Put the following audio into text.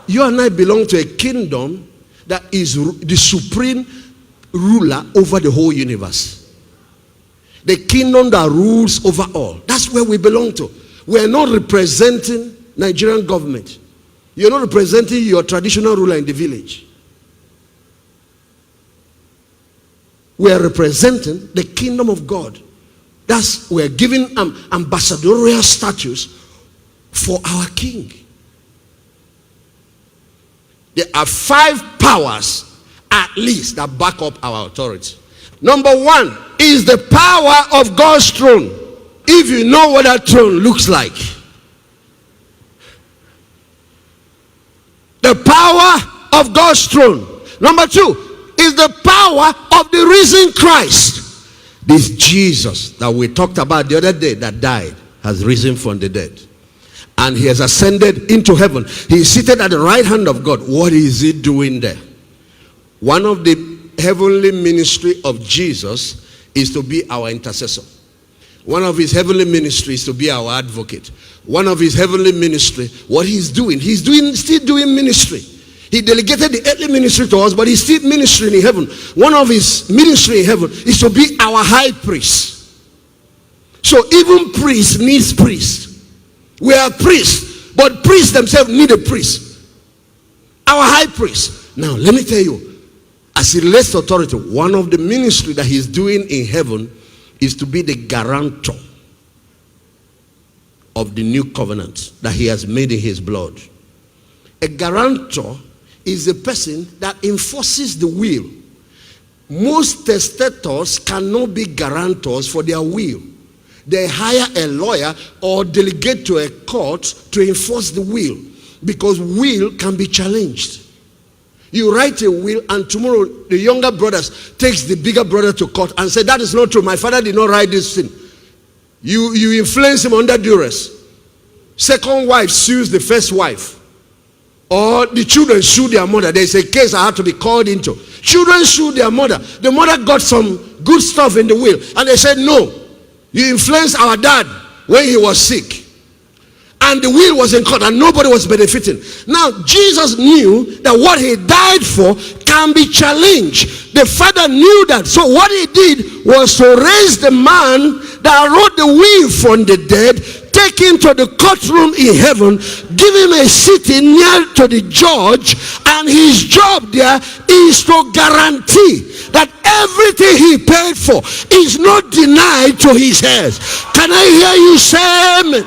you and I belong to a kingdom that is the supreme ruler over the whole universe. The kingdom that rules over all. That's where we belong to. We are not representing Nigerian government. You're not representing your traditional ruler in the village. We are representing the kingdom of God. We're giving ambassadorial status for our king. There are 5 powers at least that back up our authority. Number 1 is the power of God's throne. If you know what that throne looks like. The power of God's throne. Number 2 is the power of the risen Christ. This Jesus that we talked about the other day that died has risen from the dead. And he has ascended into heaven. He is seated at the right hand of God. What is he doing there? One of the heavenly ministry of Jesus is to be our intercessor. One of his heavenly ministries is to be our advocate. One of his heavenly ministry, what he's still doing ministry. He delegated the earthly ministry to us, but he's still ministering in heaven. One of his ministry in heaven is to be our high priest. So even priests needs priests. We are priests, but priests themselves need a priest. Our high priest. Now, let me tell you, as he relates to authority, one of the ministry that he's doing in heaven is to be the guarantor of the new covenant that he has made in his blood. A guarantor is a person that enforces the will. Most testators cannot be guarantors for their will. They hire a lawyer or delegate to a court to enforce the will, because will can be challenged. You write a will and tomorrow the younger brother takes the bigger brother to court and says, that is not true, my father did not write this thing. You influence him under duress. Second wife sues the first wife, or the children sue their mother. There is a case I had to be called into. Children sue their mother. The mother got some good stuff in the will and they said, no, you influenced our dad when he was sick. And the will was in court and nobody was benefiting. Now, Jesus knew that what he died for can be challenged. The Father knew that. So what he did was to raise the man that wrote the will from the dead, take him to the courtroom in heaven, give him a seat near to the judge, and his job there is to guarantee that everything he paid for is not denied to his heirs. Can I hear you say amen?